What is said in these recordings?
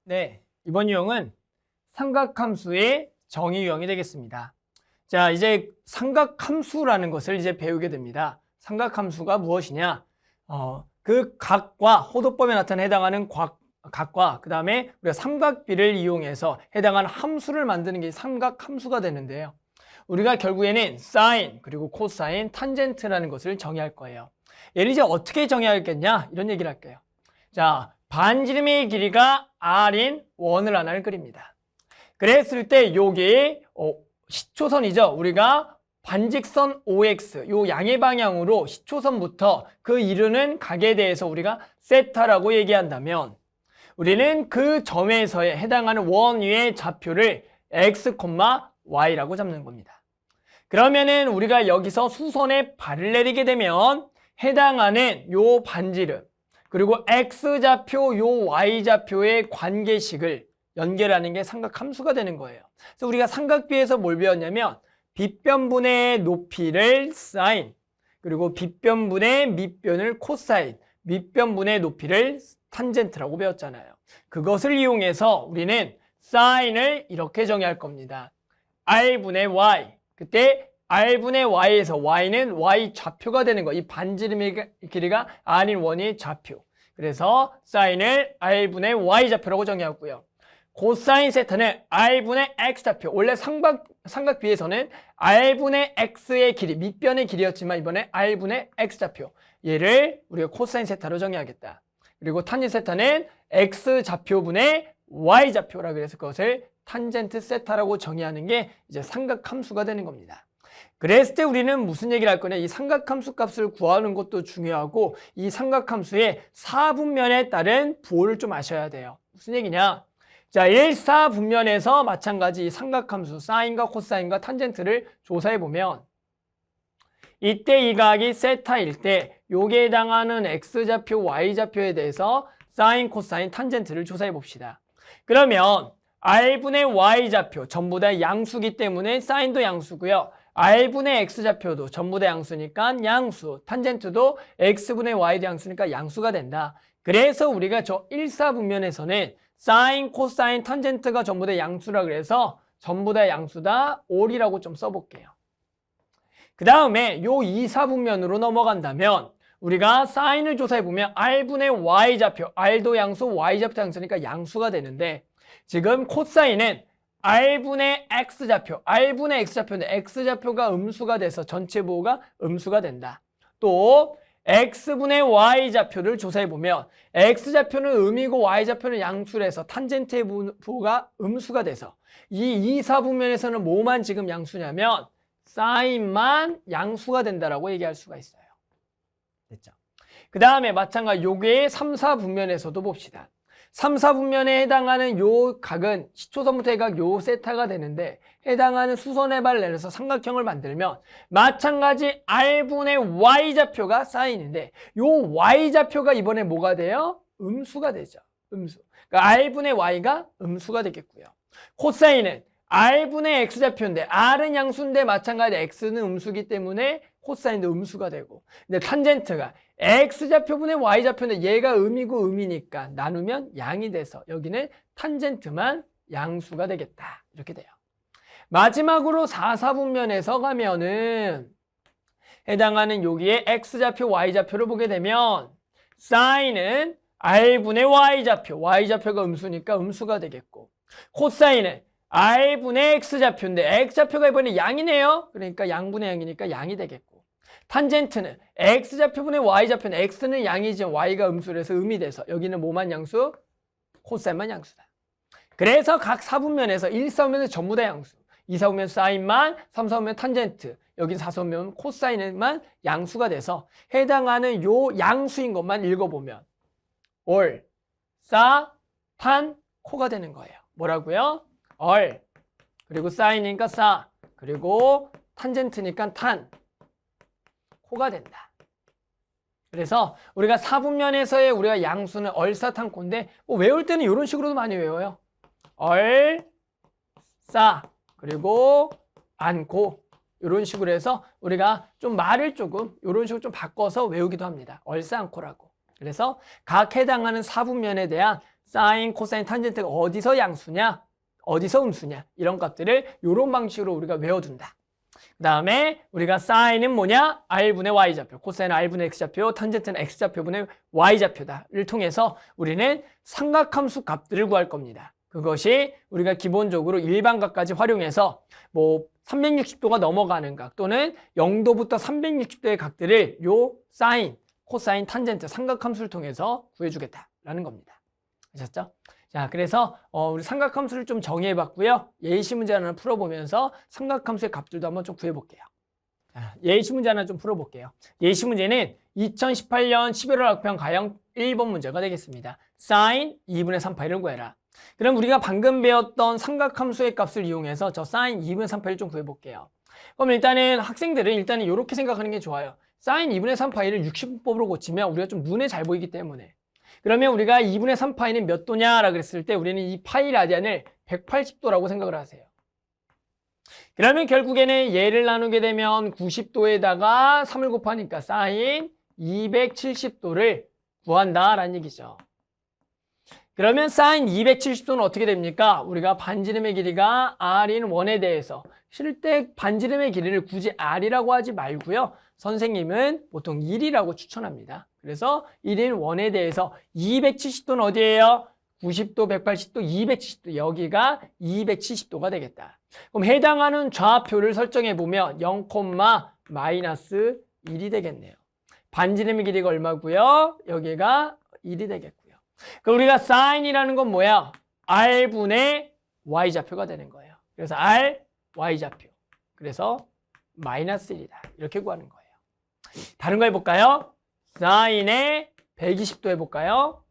네, 이번 유형은 삼각함수의 정의 유형이 되겠습니다. 자, 이제 삼각함수라는 것을 이제 배우게 됩니다. 삼각함수가 무엇이냐? 그 각과 호도법에 나타나 해당하는 각과 그 다음에 우리가 삼각비를 이용해서 해당하는 함수를 만드는 게 삼각함수가 되는데요. 우리가 결국에는 사인 그리고 코사인, 탄젠트라는 것을 정의할 거예요. 얘를 이제 어떻게 정의하겠냐? 이런 얘기를 할게요. 자, 반지름의 길이가 r인 원을 하나를 그립니다. 그랬을 때 요게 시초선이죠. 우리가 반직선 OX 요 양의 방향으로 시초선부터 그 이루는 각에 대해서 우리가 세타라고 얘기한다면 우리는 그 점에서의 해당하는 원 위의 좌표를 x, y라고 잡는 겁니다. 그러면은 우리가 여기서 수선에 발을 내리게 되면 해당하는 요 반지름 그리고 x좌표, 요 y좌표의 관계식을 연결하는 게 삼각함수가 되는 거예요. 그래서 우리가 삼각비에서 뭘 배웠냐면 빗변분의 높이를 사인, 그리고 빗변분의 밑변을 코사인, 밑변분의 높이를 탄젠트라고 배웠잖아요. 그것을 이용해서 우리는 사인을 이렇게 정의할 겁니다. r분의 y. 그때 r분의 y에서 y는 y 좌표가 되는 거. 이 반지름의 길이가 r인 원의 좌표. 그래서 사인을 r분의 y 좌표라고 정의하고요. 코사인 세타는 r분의 x 좌표. 원래 삼각비에서는 r분의 x의 길이, 밑변의 길이였지만 이번에 r분의 x 좌표. 얘를 우리가 코사인 세타로 정의하겠다. 그리고 탄젠트 세타는 x 좌표분의 y 좌표라 그래서 그것을 탄젠트 세타라고 정의하는 게 이제 삼각함수가 되는 겁니다. 그랬을 때 우리는 무슨 얘기를 할 거냐? 이 삼각함수 값을 구하는 것도 중요하고 이 삼각함수의 사분면에 따른 부호를 좀 아셔야 돼요. 무슨 얘기냐? 자, 1사분면에서 마찬가지 이 삼각함수 사인과 코사인과 탄젠트를 조사해 보면 이때 이 각이 세타일 때 요게 해당하는 x좌표, y좌표에 대해서 사인, 코사인, 탄젠트를 조사해 봅시다. 그러면 r분의 y좌표 전부 다 양수기 때문에 사인도 양수고요. r분의 x좌표도 전부 다 양수니까 양수, 탄젠트도 x분의 y도 양수니까 양수가 된다. 그래서 우리가 저 1사분면에서는 사인, 코사인, 탄젠트가 전부 다 양수라 그래서 전부 다 양수다, all이라고 좀 써볼게요. 그 다음에 요 2사분면으로 넘어간다면 우리가 사인을 조사해보면 r분의 y좌표, r도 양수, y좌표도 양수니까 양수가 되는데 지금 코사인은 r분의 x좌표, r분의 x좌표인데 x좌표가 음수가 돼서 전체 부호가 음수가 된다. 또 x분의 y좌표를 조사해보면 x좌표는 음이고 y좌표는 양수라서 탄젠트의 부호가 음수가 돼서 이 2사분면에서는 뭐만 지금 양수냐면 사인만 양수가 된다라고 얘기할 수가 있어요. 됐죠? 그 다음에 마찬가지 요게 3사분면에서도 봅시다. 3사분면에 해당하는 요 각은 시초선부터 해각 요 세타가 되는데 해당하는 수선의 발을 내려서 삼각형을 만들면 마찬가지 r분의 y좌표가 사인인데 요 y좌표가 이번에 뭐가 돼요? 음수가 되죠. 음수. 그러니까 r분의 y가 음수가 되겠고요. 코사인은 r분의 x좌표인데 r은 양수인데 마찬가지 x는 음수기 때문에 코사인도 음수가 되고 근데 탄젠트가 x좌표분의 y좌표인데 얘가 음이고 음이니까 나누면 양이 돼서 여기는 탄젠트만 양수가 되겠다. 이렇게 돼요. 마지막으로 4사분면에서 가면은 해당하는 여기에 x좌표, y좌표를 보게 되면 사인은 r분의 y좌표, y좌표가 음수니까 음수가 되겠고 코사인은 r분의 x좌표인데 x좌표가 이번에 양이네요. 그러니까 양분의 양이니까 양이 되겠고 탄젠트는 x좌표분의 y좌표는 x는 양이지만 y가 음수라서 음이 돼서 여기는 뭐만 양수? 코사인만 양수다. 그래서 각 사분면에서 1사분면은 전부 다 양수, 2사분면 사인만, 3사분면 탄젠트, 여기 4사분면 코사인만 양수가 돼서 해당하는 요 양수인 것만 읽어보면 올, 사, 탄, 코가 되는 거예요. 뭐라고요? 얼, 그리고 사인이니까 사, 그리고 탄젠트니까 탄, 코가 된다. 그래서 우리가 사분면에서의 우리가 양수는 얼사탄코인데 외울 때는 이런 식으로도 많이 외워요. 얼, 사, 그리고 안코 이런 식으로 해서 우리가 좀 말을 조금 이런 식으로 좀 바꿔서 외우기도 합니다. 얼사안코라고. 그래서 각 해당하는 사분면에 대한 사인, 코사인, 탄젠트가 어디서 양수냐, 어디서 음수냐 이런 값들을 이런 방식으로 우리가 외워둔다. 그 다음에 우리가 사인은 뭐냐? R분의 Y좌표, 코사인은 R분의 X좌표, 탄젠트는 X좌표분의 Y좌표다를 통해서 우리는 삼각함수 값들을 구할 겁니다. 그것이 우리가 기본적으로 일반각까지 활용해서 뭐 360도가 넘어가는 각 또는 0도부터 360도의 각들을 요 사인, 코사인, 탄젠트 삼각함수를 통해서 구해주겠다라는 겁니다. 아셨죠? 자, 그래서 우리 삼각함수를 좀 정의해 봤고요. 예시 문제 하나 풀어보면서 삼각함수의 값들도 한번 좀 구해볼게요. 자, 예시 문제 하나 좀 풀어볼게요. 예시 문제는 2018년 11월 학평 가형 1번 문제가 되겠습니다. 사인 2분의 3파이를 구해라. 그럼 우리가 방금 배웠던 삼각함수의 값을 이용해서 저 사인 2분의 3파이를 좀 구해볼게요. 그럼 일단은 학생들은 일단은 이렇게 생각하는 게 좋아요. 사인 2분의 3파이를 60법으로 고치면 우리가 좀 눈에 잘 보이기 때문에. 그러면 우리가 2분의 3파이는 몇 도냐라고 그랬을 때 우리는 이 파이 라디안을 180도라고 생각을 하세요. 그러면 결국에는 얘를 나누게 되면 90도에다가 3을 곱하니까 사인 270도를 구한다라는 얘기죠. 그러면 사인 270도는 어떻게 됩니까? 우리가 반지름의 길이가 R인 1에 대해서 실때 반지름의 길이를 굳이 R이라고 하지 말고요. 선생님은 보통 1이라고 추천합니다. 그래서 1인 1에 대해서 270도는 어디예요? 90도, 180도, 270도. 여기가 270도가 되겠다. 그럼 해당하는 좌표를 설정해 보면 0, 마이너스 1이 되겠네요. 반지름의 길이가 얼마고요? 여기가 1이 되겠고요. 그럼 우리가 사인이라는 건 뭐야? R분의 Y좌표가 되는 거예요. 그래서 R, Y좌표. 그래서 마이너스 1이다. 이렇게 구하는 거예요. 다른 거 해볼까요? 사인의 120도 해볼까요?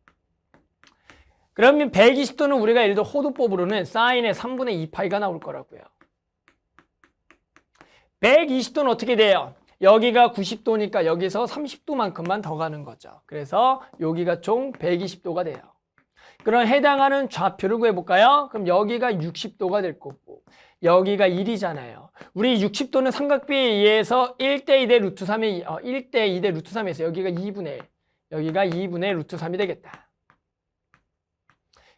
그러면 120도는 우리가 예를 들어 호도법으로는 사인의 3분의 2파이가 나올 거라고요. 120도는 어떻게 돼요? 여기가 90도니까 여기서 30도만큼만 더 가는 거죠. 그래서 여기가 총 120도가 돼요. 그럼 해당하는 좌표를 구해볼까요? 그럼 여기가 60도가 될 거고 여기가 1이잖아요. 우리 60도는 삼각비에 의해서 1대2대 루트 3의 1대2대 루트 3에서 여기가 2분의 1, 여기가 2분의 루트 3이 되겠다.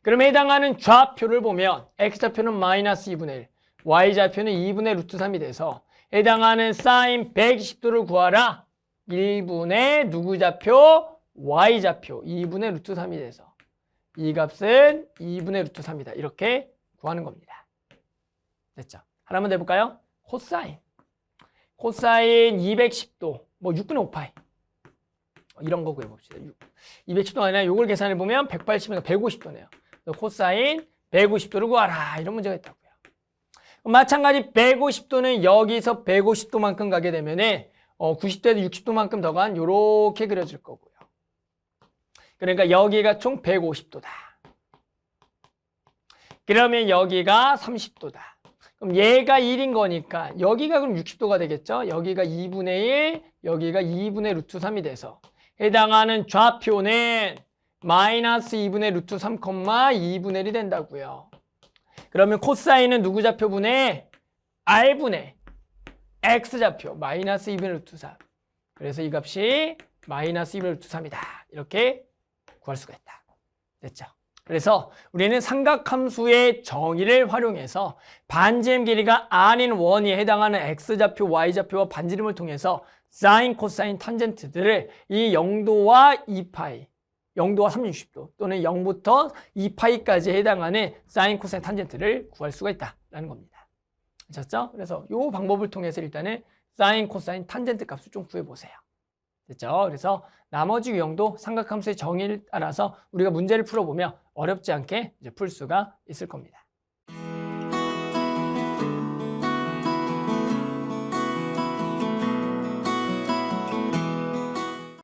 그럼 해당하는 좌표를 보면 X좌표는 마이너스 2분의 1, Y좌표는 2분의 루트 3이 돼서 해당하는 사인 120도를 구하라. 1분의 누구 좌표? Y좌표 2분의 루트 3이 돼서 이 값은 2분의 루트 3이다. 이렇게 구하는 겁니다. 됐죠? 하나만 더 해볼까요? 코사인. 코사인 210도, 뭐 6분의 5파이. 이런 거 구해봅시다. 210도가 아니라 이걸 계산해보면 180이니까 150도네요. 코사인 150도를 구하라. 이런 문제가 있다고요. 마찬가지 150도는 여기서 150도만큼 가게 되면 90도에서 60도만큼 더 간 이렇게 그려질 거고요. 그러니까 여기가 총 150도다. 그러면 여기가 30도다. 그럼 얘가 1인 거니까 여기가 그럼 60도가 되겠죠? 여기가 2분의 1, 여기가 2분의 루트 3이 돼서 해당하는 좌표는 마이너스 2분의 루트 3, 2분의 1이 된다고요. 그러면 코사인은 누구 좌표분의 R분의 X좌표 마이너스 2분의 루트 3. 그래서 이 값이 마이너스 2분의 루트 3이다. 이렇게 구할 수가 있다. 됐죠? 그래서 우리는 삼각함수의 정의를 활용해서 반지름 길이가 R인 1이 해당하는 X좌표, Y좌표와 반지름을 통해서 사인, 코사인, 탄젠트들을 이 0도와 2파이 0도와 360도 또는 0부터 2파이까지 해당하는 사인, 코사인, 탄젠트를 구할 수가 있다라는 겁니다. 아셨죠? 그래서 이 방법을 통해서 일단은 사인, 코사인, 탄젠트 값을 좀 구해보세요. 됐죠? 그래서 나머지 유형도 삼각함수의 정의를 따라서 우리가 문제를 풀어보면 어렵지 않게 이제 풀 수가 있을 겁니다.